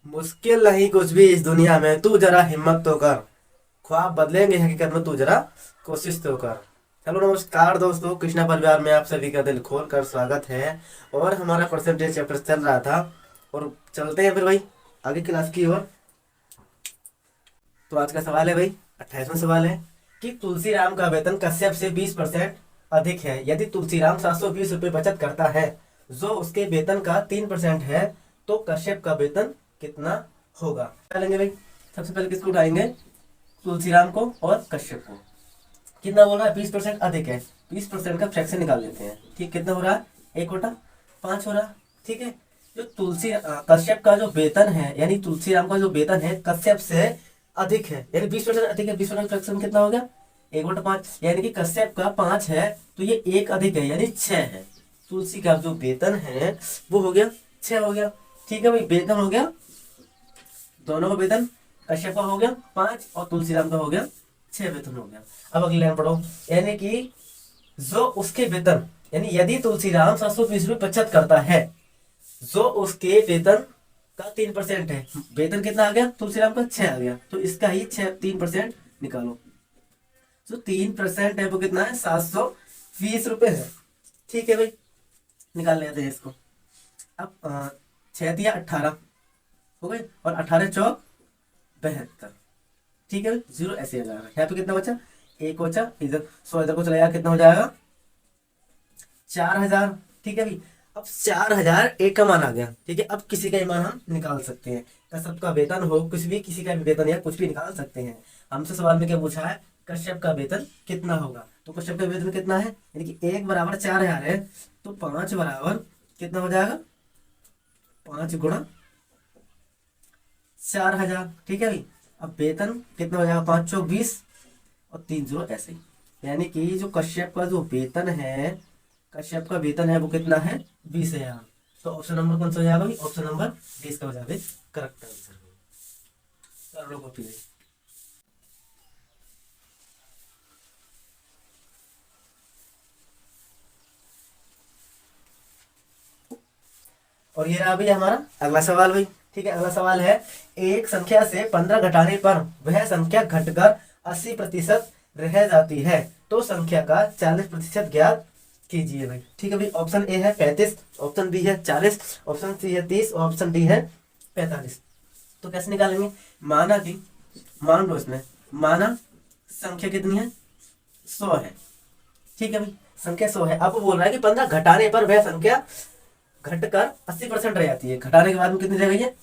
मुश्किल नहीं कुछ भी इस दुनिया में, तू जरा हिम्मत तो कर। ख्वाब बदलेंगे हकीकत में, तू जरा कोशिश तो कर। हेलो नमस्कार दोस्तों, कृष्णा परिवार में आप सभी का दिल खोल कर स्वागत है। और हमारा परसेंटेज चैप्टर चल रहा था और चलते हैं फिर भाई आगे क्लास की ओर। तो आज का सवाल है भाई, 28वां सवाल है कि तुलसीराम का वेतन कश्यप से 20% अधिक है। यदि तुलसीराम 720 रुपये बचत करता है जो उसके वेतन का 3% है, तो कश्यप का वेतन कितना होगा। चलेंगे भाई, सबसे पहले किसको उठाएंगे, तुलसीराम को और कश्यप को। कितना बोल रहा है, 20% अधिक है। 20% का फ्रैक्शन निकाल लेते हैं। ठीक, कितना हो रहा है, 1/5 हो रहा। ठीक है, जो कश्यप का जो वेतन है, यानी तुलसीराम का जो वेतन है कश्यप से अधिक है, यानी 20% अधिक है। 20% फ्रैक्शन कितना हो गया, 1/5। यानी कि कश्यप का 5 है तो ये 1 अधिक है, यानी 6 है। तुलसी का जो वेतन है वो हो गया 6 हो गया। ठीक है भाई, वेतन हो गया, दोनों का वेतन, कश्यप का हो गया 5 और तुलसीराम का हो गया 6 वेतन हो गया। अब अगली लाइन पढ़ो, यानी कि जो उसके वेतन, यानी यदि तुलसीराम 720 रुपये बचत करता है जो उसके वेतन का 3% है। वेतन कितना आ गया, तुलसीराम का 6 आ गया, तो इसका ही 3% निकालो। जो 3% है वो कितना है, 720 रुपये है। ठीक है भाई, निकाल लेते हैं इसको। अब 6 दिया 18 हो गए, और 18 चौक 72। ठीक है, जीरो ऐसे आ जाएगा। यहाँ पे कितना बचा, 1 बचा, इधर 100 इधर को चला जाएगा, कितना हो जाएगा 4000। ठीक है भाई, अब 4000 एक का मान आ गया। ठीक है, अब किसी का मान हम निकाल सकते हैं, कश्यप का वेतन हो कुछ भी, किसी का भी वेतन या कुछ भी निकाल सकते हैं। हमसे सवाल में क्या पूछा है, कश्यप का वेतन कितना होगा। तो कश्यप का वेतन कितना है, यानी कि 1 बराबर 4000 है, तो 5 बराबर कितना हो जाएगा, 5 गुणा 4000। ठीक है भाई, अब वेतन कितना हो जाएगा, 5 चौक 20 और 3 जीरो ऐसे ही। यानी कि जो कश्यप का जो वेतन है, कश्यप का वेतन है वो कितना है, 20,000। तो ऑप्शन नंबर कौन सा हो जाएगा भाई, ऑप्शन नंबर 20 का हो जाएगा करेक्ट आंसर। कर लो कॉपी। और ये रहा भाई हमारा अगला सवाल भाई। ठीक है, अगला सवाल है, एक संख्या से 15 घटाने पर वह संख्या घटकर 80% रह जाती है, तो संख्या का 40% ज्ञात कीजिए भाई। ठीक है भाई, ऑप्शन ए है 35, ऑप्शन बी है 40, ऑप्शन सी है 30 और ऑप्शन डी है 45। तो कैसे निकालेंगे, माना कि, मान लो इसमें, माना संख्या कितनी है, 100 है। ठीक है भाई, संख्या 100 है। अब बोल रहा है कि 15 घटाने पर वह संख्या घटकर 80% रह जाती है। घटाने के बाद में कितनी रह गई है,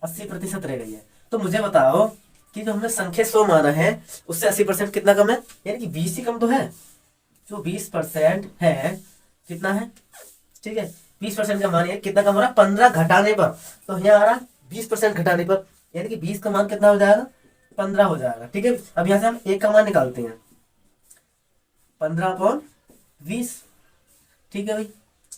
80% रह गई है। तो मुझे बताओ कि जो हमने संख्या 100 माना है उससे 80% कितना कम है, यानी कि 20 ही कम तो है। जो 20% है कितना है, ठीक है, 20% का मान है कितना कम हो रहा है, 15 घटाने पर। तो यहाँ आ रहा 20% घटाने पर, यानी कि 20 का मान कितना हो जाएगा, 15 हो जाएगा। ठीक है, अब यहाँ से हम एक का मान निकालते हैं, 15/20। ठीक है भाई,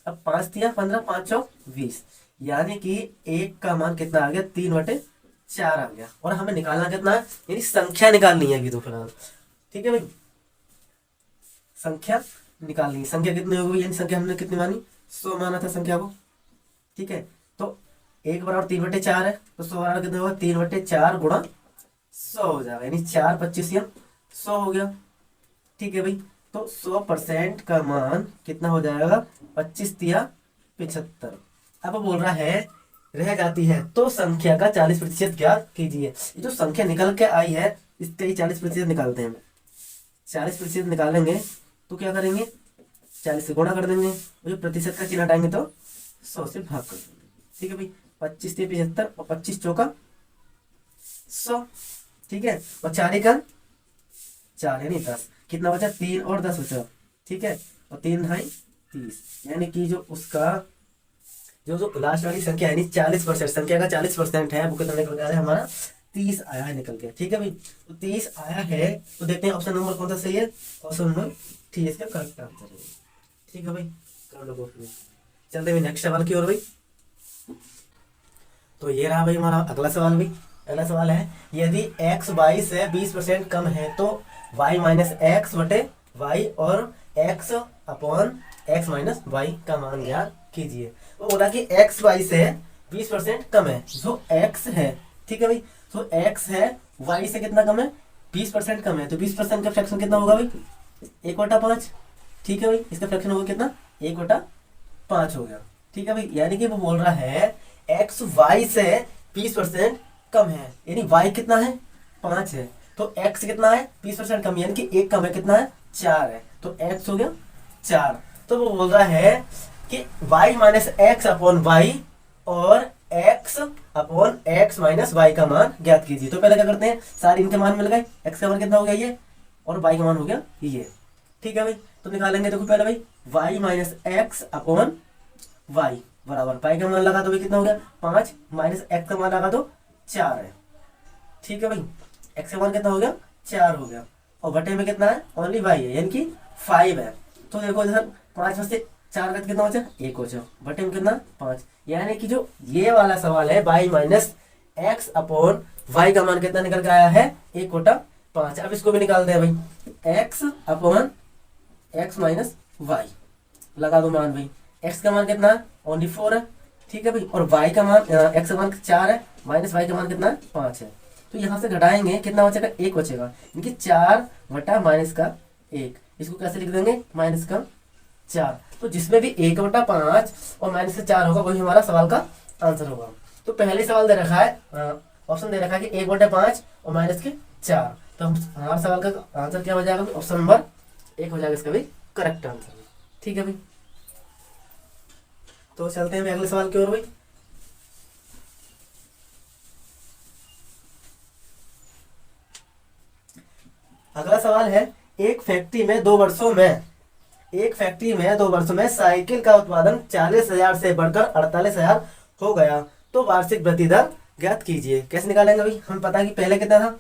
अब 5 दिया 15, 5 चौक 20, यानी कि एक का मान कितना आ गया, 3/4 आ गया। और हमें निकालना कितना है, यानी संख्या निकालनी है अभी तो फिलहाल। ठीक है भाई, संख्या निकालनी है। संख्या कितनी होगी, यानी संख्या हमने कितनी मानी, 100 माना था संख्या को। ठीक है, तो 1 बराबर 3/4 है, तो 100 बराबर कितना होगा, 3/4 गुणा 100 हो जाएगा, यानी 4×25 या 100 हो गया। ठीक है भाई, तो 100% का मान कितना हो जाएगा, 25 या 75। अब बोल रहा है रह जाती है तो संख्या का 40% ज्ञात कीजिए। ये जो संख्या निकल के आई है इसका ही 40% निकालते हैं। 40% निकालेंगे तो क्या करेंगे, 40 से गुणा कर देंगे, और जो प्रतिशत का चिन्ह हटाएंगे तो 100 से भाग कर देंगे। ठीक है भाई, 25 से 75 और 25 चौका 100। ठीक है, और 4 का 4 यानी 10, कितना बचा, 3 और 10 बचा। ठीक है, और 3 ढाई 30, यानी कि जो उसका जो लास्ट वाली संख्या है, 40%, संख्या का 40% है, वो कितना निकल गया है हमारा, 30 आया है निकल के। ठीक है भाई, तो 30 आया है, तो देखते हैं ऑप्शन नंबर कौन सा सही है, ऑप्शन नंबर 3 इसका करेक्ट आंसर है। ठीक है भाई, कर लो। चलते हैं नेक्स्ट सवाल की ओर भाई। तो ये रहा भाई हमारा अगला सवाल भी। अगला सवाल है, यदि x y से 20% कम है तो y माइनस एक्स बटे वाई और x upon x minus y का मान ज्ञात कीजिए। वो बोला कि x y से 20% कम है, जो x है, ठीक है भाई, जो x है y से कितना कम है, 20% कम है, तो 20% का फ्रैक्शन कितना होगा भाई, 1/5, ठीक है भाई, इसका फ्रैक्शन होगा कितना, 1/5 हो गया, ठीक है भाई। यानी कि वो बोल रहा है x y से 20% कम है, यानी y कितना है, 5 है, तो x कितना है, 20% कम, यानी कि एक कम है, कितना है, 4 है, तो x हो गया 4। तो वो बोल रहा है कि y minus x upon y और x upon x minus y का मान ज्ञात कीजिए। तो पहले क्या करते हैं, सारे इनके मान मिल गए, x का मान कितना हो गया ये, और y का मान हो गया ये, ठीक है भाई। तो निकालेंगे, देखो पहले भाई y minus x upon y बराबर पाई का मान लगा तो भाई कितना हो गया 5, माइनस एक्स का मान लगा तो 4 है, ठीक है भाई। एक्स का मान कितना हो गया 4 हो गया, और बटे में कितना है, ओनली वाई है, यानी कि 5 है। तो देखो इधर 5 में से 4 का कितना बचा, 1 बचा, बटे में कितना 5, यानी कि जो ये वाला सवाल है y minus x upon y का मान कितना निकल के आया है, 1/5। अब इसको भी निकाल दे भाई, x upon x minus y लगा दो मान भाई, एक्स का मान कितना है, ओनली 4 है, ठीक है भाई, और वाई का मान, एक्स का मान 4 है, माइनस वाई का मान कितना है, 5 है। तो यहाँ से घटाएंगे कितना बचेगा, 1 बचेगा, यानी 4 बटा माइनस का 1, इसको कैसे लिख देंगे, माइनस का 4। तो जिसमें भी 1/5 और माइनस का 4 होगा वही हमारा सवाल का आंसर होगा। तो पहले सवाल दे रखा है, ऑप्शन दे रखा है कि 1/5 और माइनस के 4, तो हमारा सवाल का आंसर क्या हो जाएगा, ऑप्शन नंबर 1 हो जाएगा इसका भी करेक्ट आंसर, ठीक है भाई। तो चलते हैं अगले सवाल की ओर भाई। अगला सवाल है, एक फैक्ट्री में 2 वर्षों में साइकिल का उत्पादन 40,000 से बढ़कर 48,000 हो गया, तो वार्षिक वृद्धि दर ज्ञात कीजिए। कैसे निकालेंगे भाई, हम पता है कि पहले कितना था,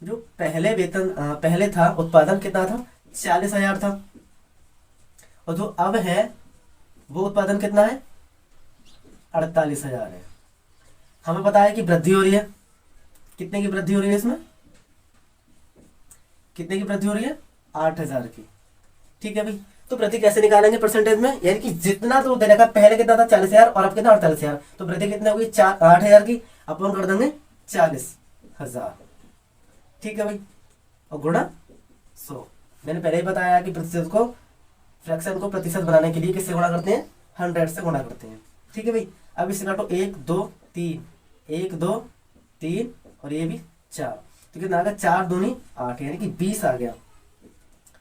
जो पहले था उत्पादन कितना था, 40,000 था, और जो अब है वो उत्पादन कितना है, 48,000 है। हमें पता है कि वृद्धि हो रही है, कितने की वृद्धि हो रही है, इसमें कितने की वृद्धि हो रही है, 8,000 की, ठीक है भाई। तो वृद्धि कैसे निकालेंगे परसेंटेज में, यानी कि जितना तो देने का, पहले कितना था 40,000 और अब कितना 48,000, तो वृद्धि कितनी होगी, 8,000 की, अपन कर देंगे 40,000, ठीक है भाई, और गुणा 100। मैंने पहले ही बताया कि प्रतिशत को, फ्रैक्शन को प्रतिशत बनाने के लिए किससे गुणा करते हैं, 100 से गुणा करते हैं, ठीक है भाई। अब इससे काटो 1 2 3, 1 2 3 और ये भी 4, तो कितना आ गया, 4 दूनी 8, यानी कि 20 आ गया,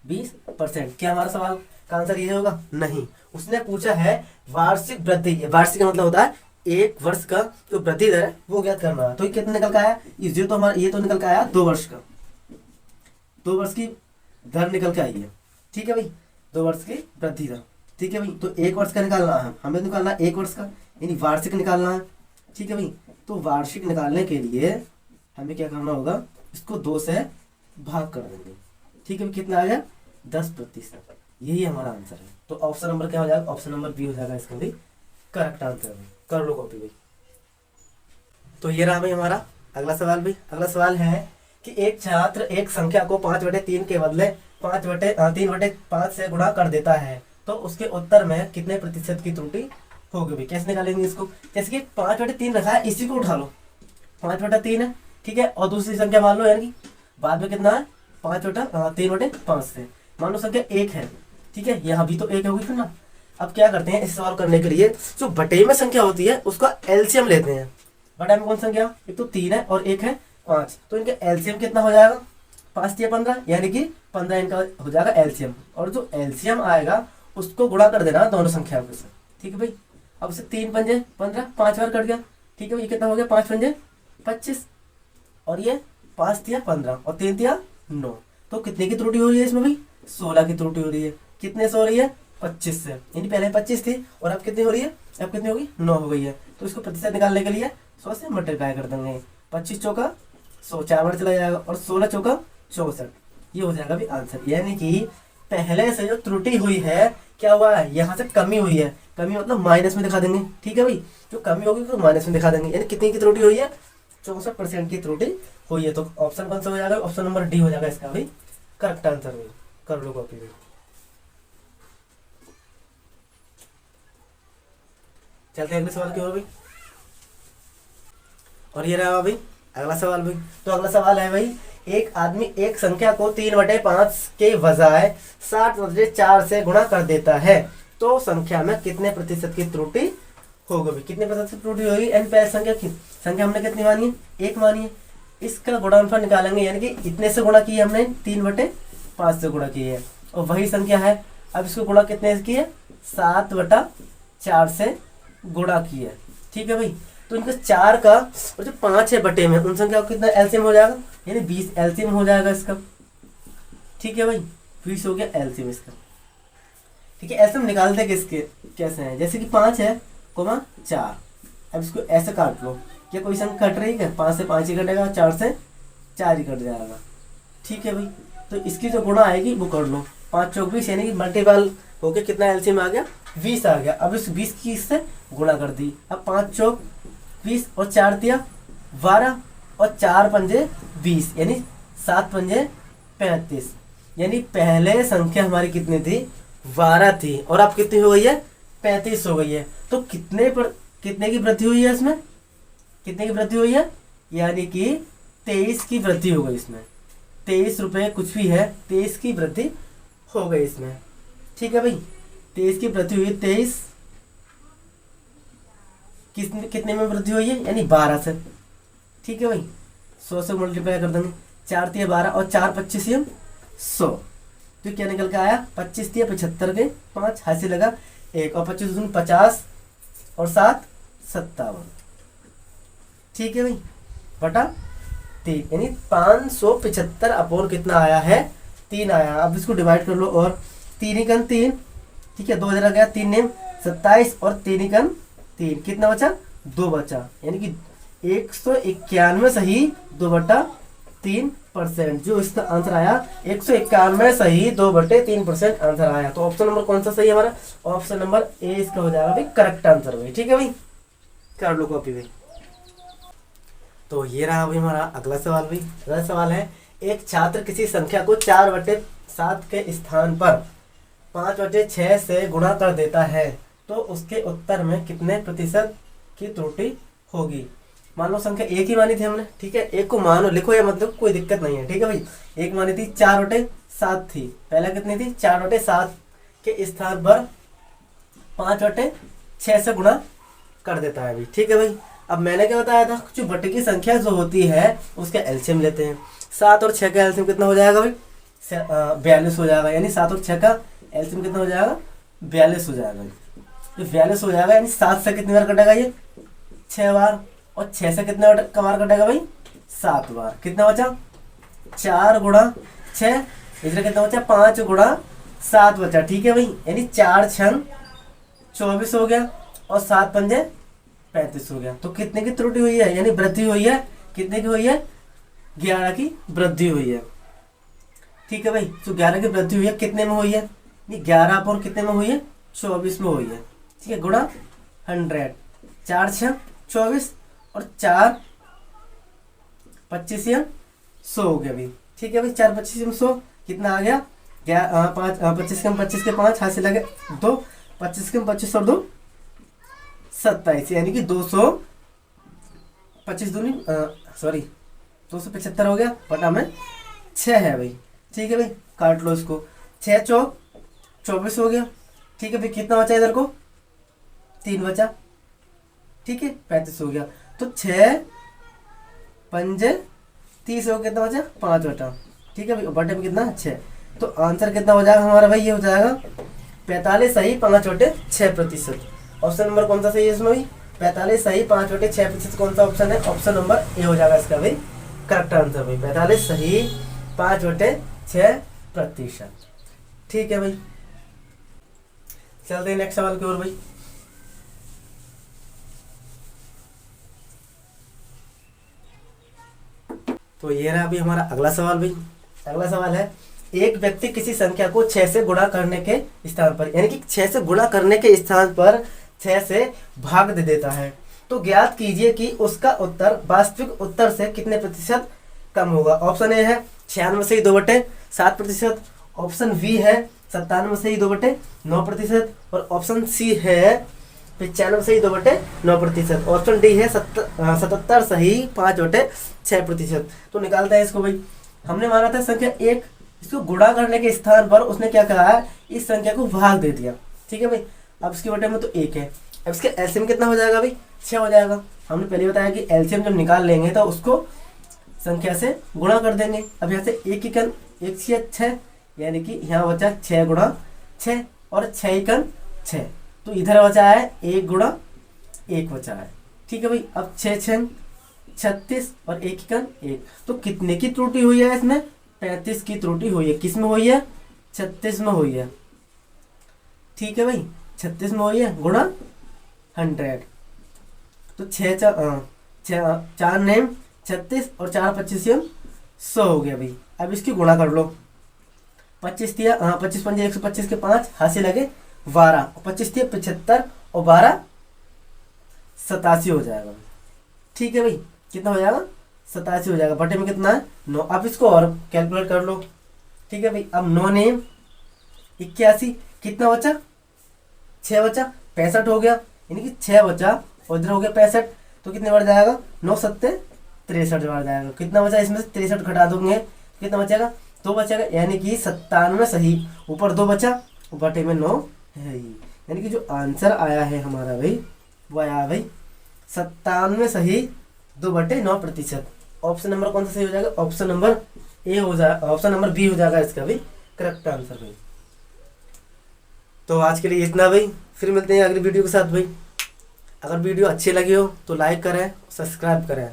20%। क्या हमारा सवाल का आंसर ये होगा, नहीं। उसने पूछा है वार्षिक वृद्धि, वार्षिक का मतलब होता है एक वर्ष का जो वृद्धि दर है वो ज्ञात करना है। तो ये कितना निकल का आया, ये तो हमारा, ये तो निकल का आया 2 वर्ष का, 2 वर्ष की दर निकल के आई है, ठीक है भाई, 2 वर्ष की वृद्धि दर, ठीक है भाई। तो 1 वर्ष का निकालना है, हमें निकालना है 1 वर्ष का, यानी वार्षिक निकालना है, ठीक है भाई। तो वार्षिक निकालने के लिए हमें क्या करना होगा, इसको 2 से भाग कर देंगे, ठीक है भाई, कितना आ गया 10%, यही हमारा आंसर है। तो ऑप्शन नंबर क्या हो जाएगा, ऑप्शन नंबर बी हो जाएगा इसका भी करेक्ट आंसर है। कर लो कॉपी भाई। तो ये रहा भाई हमारा अगला सवाल भाई। अगला सवाल है कि एक छात्र एक संख्या को 5/3 के बदले 3/5 से गुणा कर देता है, तो उसके उत्तर में कितने प्रतिशत की त्रुटि होगी भाई। कैसे निकालेंगे इसको, जैसे कि 5/3 रखा है, इसी को उठा लो, 5/3 है, ठीक है, और दूसरी संख्या मान लो, यानी कि बाद में कितना है 3/5 से, मान लो संख्या 1 है, ठीक है, यहाँ भी तो 1 होगी फिर ना। अब क्या करते हैं, इस सवाल करने के लिए जो बटे में संख्या होती है उसका एलसीएम लेते हैं। बटे में कौन संख्या, एक तो 3 है और एक है 5, तो इनका एलसीएम कितना हो जाएगा, 5 या 15, यानी कि 15 इनका हो जाएगा एलसीएम, और जो एलसीएम आएगा उसको गुणा कर देना दोनों संख्याओं के साथ, ठीक है भाई। अब से 3 पंजे 15, 5 बार कट गया, ठीक है भाई, ये कितना हो गया, 5 पंजे 25, और ये 5 तिया 15 और 3 तिया 9, तो कितने की त्रुटि हो रही है इसमें भाई, 16 की त्रुटि हो रही है। कितने से हो रही है, 25 से, यानी पहले 25 थी और अब कितनी हो रही है, अब कितनी होगी 9 हो गई है। तो इसको प्रतिशत निकालने के लिए 100 से मल्टीप्लाई कर देंगे, 25 चौका 100, 4 बार चला जाएगा, और 16 चौका 64, ये हो जाएगा भी आंसर। यानी कि पहले से जो त्रुटि हुई है, क्या हुआ है, यहाँ से कमी हुई है, कमी मतलब माइनस में दिखा देंगे, ठीक है भाई, जो कमी होगी तो माइनस में दिखा देंगे, यानी कितनी की त्रुटि हुई है, 64% की त्रुटि हुई है। तो ऑप्शन कौन सा हो जाएगा, ऑप्शन नंबर डी हो जाएगा इसका भी करेक्ट आंसर भाई। कर लो कॉपी भाई। चलते हैं अगले सवाल की ओर भाई। और ये रहा भाई अगला सवाल भाई। तो अगला सवाल है भाई, एक आदमी एक संख्या को 3/5 के बजाय 7/4 से गुणा कर देता है, तो संख्या में कितने प्रतिशत की त्रुटि होगी भाई? कितने प्रतिशत की त्रुटि होगी? एन पहले संख्या हमने कितनी मानी है? 1 मानी है। इसका गुणनफल निकालेंगे, यानी कि इतने से गुणा किया हमने, 3/5 से गुणा किया है, और वही संख्या है। अब इसको गुणा कितने से किया? 7/4 से गुणा किया। ठीक है भाई। तो इनका 4 का और जो 5 है बटे में, उन संख्या को कितना एलसीएम हो जाएगा? यानी 20 एलसीएम हो जाएगा इसका। ठीक है भाई, 20 हो गया एलसीएम इसका। ठीक है, एलसीएम निकालते किसके कैसे है? जैसे कि 5 है, 4। अब इसको ऐसे काट लो, क्या कोई संख्या कट रही है? 5 से 5 ही कटेगा, 4 से 4 ही कट जाएगा। ठीक है भाई। तो इसकी जो गुणा आएगी वो कर लो, 5 चौक 20, यानी कि मल्टीपल होके कितना एलसीएम आ गया? 20 आ गया। अब इस 20 की इससे गुणा कर दी। अब 5 चौक 20 और 4 दिया 12 और 4 पंजे 20, यानी 7 पंजे 35। यानी पहले संख्या हमारी कितनी थी? 12 थी, और अब कितनी हो गई है? 35 हो गई है। तो कितने की वृद्धि हुई है इसमें? कितने की वृद्धि हुई है? यानी कि 23 की वृद्धि हो गई इसमें। 23 रुपये कुछ भी है, 23 की वृद्धि हो गई इसमें। ठीक है भाई, 23 की वृद्धि हुई। 23 कितने में वृद्धि हुई है? यानी 12 से। ठीक है भाई, 100 से मल्टीप्लाई कर देंगे। 4 तिया 12 और 4 25 100। तो क्या निकल के आया? 25 तिया 75 के 5 हाथ से लगा 1, और 25 दूनी 50 और 7 57। ठीक है भाई, बटा 3, यानी 575 अपोन कितना आया है? 3 आया। अब इसको डिवाइड कर लो, और 3 ही कन 3। ठीक है, 2 जरा गया, 3 नेम 27 और 3 ही कन 3, कितना बचा? 2 बचा। यानी कि 191 सही 2/3%। जो इसका आंसर आया 191 सही 2/3% आंसर आया। तो ऑप्शन नंबर कौन सा सही है हमारा? ऑप्शन नंबर ए इसका हो जाएगा भाई करेक्ट आंसर भाई। ठीक है भाई, कर लो कॉपी भाई। तो ये रहा भाई हमारा अगला सवाल भाई। अगला सवाल है, एक छात्र किसी संख्या को 4/7 के स्थान पर 5/6 से गुणा कर देता है, तो उसके उत्तर में कितने प्रतिशत की त्रुटि होगी? मान लो संख्या एक ही मानी थी हमने। ठीक है, एक को मानो, लिखो या मतलब कोई दिक्कत नहीं है। ठीक है भाई, एक मानी थी 4/7 थी। पहला कितनी थी? 4/7 के स्थान पर 5/6 से गुणा कर देता है भाई। ठीक है भाई, अब मैंने क्या बताया था? जो बटे की संख्या जो होती है उसका एलसीएम लेते हैं। 7 और 6 का एलसीएम कितना हो जाएगा भाई? 42 हो जाएगा। यानी 7 और 6 का एलसीएम कितना हो जाएगा? 42 हो जाएगा। तो 42 हो जाएगा, यानी 7 से कितनी बार कटेगा? ये 6 बार। और 6 से कितने बार कटेगा भाई? 7 बार। कितना बचा? 4 गुणा 6, इसलिए कितना बचा? 5 गुणा 7 बचा। ठीक है भाई, यानी 4 6 24 हो गया, और 7 पंजे 35 हो गया। तो कितने की त्रुटि हुई है? यानी वृद्धि हुई है। कितने की हुई है? 11 की वृद्धि हुई है। ठीक है भाई, तो 11 की वृद्धि हुई है, कितने में हुई है? 11 पर कितने में हुई है? 24 में हुई है। ठीक है, गुणा 100, 4 6 24 और 4 25 100 हो गया भाई। ठीक है भाई, 4 25 100 कितना आ गया? 5 25 कम 25 के 5 हाथ से लगे 2, 25 कम 25 और 2 27, यानी कि 225 दूनी 275 हो गया, बटा में 6 है भाई। ठीक है भाई, काट लो इसको। 6 चौक 24 हो गया। ठीक है भाई, कितना बचा इधर को? 3 बचा। ठीक है, 35 हो गया। तो 6 पंजे 30 हो, कितना बचा? 5 बटा। ठीक है भाई, बटे में कितना? 6। तो आंसर कितना हो जाएगा हमारा भाई? ये हो जाएगा 45 सही 5/6%। ऑप्शन नंबर कौन सा सही है इसमें भाई? 45 सही 5/6%। कौन सा ऑप्शन है? ऑप्शन नंबर ए हो जाएगा इसका भाई करेक्ट आंसर भाई। 45 सही 5/6%। ठीक है भाई, चलते हैं नेक्स्ट सवाल की ओर भाई। तो ये रहा अभी हमारा अगला सवाल भाई। अगला सवाल है, एक व्यक्ति किसी संख्या को 6 से गुणा करने के स्थान पर, यानी कि 6 से गुणा करने के स्थान पर 6 से भाग दे देता है, तो ज्ञात कीजिए कि उसका उत्तर वास्तविक उत्तर से कितने प्रतिशत कम होगा। ऑप्शन ए है 96 से 2/7%। ऑप्शन बी है 97 से 2/9%। और ऑप्शन सी है फिर 96 सही 2/9%। ऑप्शन डी है 77 सही 5/6%। तो निकालते हैं इसको भाई। हमने माना था संख्या 1, इसको गुणा करने के स्थान पर उसने क्या कहा है, इस संख्या को भाग दे दिया। ठीक है भाई, अब इसके बटे में तो 1 है। अब इसका एलसीएम कितना हो जाएगा भाई, 6 हो जाएगा। हमने पहले बताया कि एलसीएम जब निकाल लेंगे तो उसको संख्या से गुणा कर देंगे। अब यहाँ से 1 एकन 1 6 6, यानी कि यहाँ बचा 6 गुणा 6 और 6 एकन 6, तो इधर बचा है 1 गुणा 1 बचा है। ठीक है भाई, अब 6 6 36 और 1 एकन 1, तो कितने की त्रुटि हुई है इसमें, 35 की त्रुटि हुई है। किस में हुई है, 36 में हुई है। ठीक है भाई, 36 में हुई है गुणा 100, तो 4 नेम 36 और 4 25 100 हो गया भाई। अब इसकी गुणा कर लो। 25 दिया 25 पंजे 125 के 5 हाथ से लगे 12, 25 दिया 75 और 12 87 हो जाएगा। ठीक है भाई, कितना हो जाएगा, 87 हो जाएगा। बटे में कितना है 9। अब इसको और कैलकुलेट कर लो। ठीक है भाई, अब 9 नेम 81, कितना बचा, 6 बचा, 65 हो गया, यानी कि 6 बचा और इधर हो गया 65, तो कितने बढ़ जाएगा, 9 7 63 बढ़ जाएगा। कितना बचा, इसमें से 63 घटा दोगे कितना बचेगा, 2 बचेगा, यानी कि 97 सही। ऊपर 2 बचा, बटे में 9 है ही, यानी कि जो आंसर आया है हमारा भाई वो आया भाई 97 सही 2/9%। ऑप्शन नंबर कौन सा सही हो जाएगा, ऑप्शन नंबर ए हो जाएगा, ऑप्शन नंबर बी हो जाएगा इसका भी करेक्ट आंसर भाई। तो आज के लिए इतना भाई, फिर मिलते हैं अगली वीडियो के साथ भाई। अगर वीडियो अच्छी लगी हो तो लाइक करें, सब्सक्राइब करें।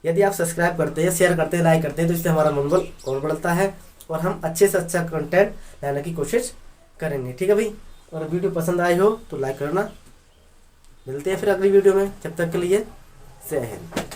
यदि आप सब्सक्राइब करते हैं, शेयर करते हैं, लाइक करते हैं तो इससे हमारा मनोबल और बढ़ता है और हम अच्छे से अच्छा कंटेंट लाने की कोशिश करेंगे। ठीक है भाई, और वीडियो पसंद आई हो तो लाइक करना। मिलते हैं फिर अगली वीडियो में, जब तक के लिए जय हिंद।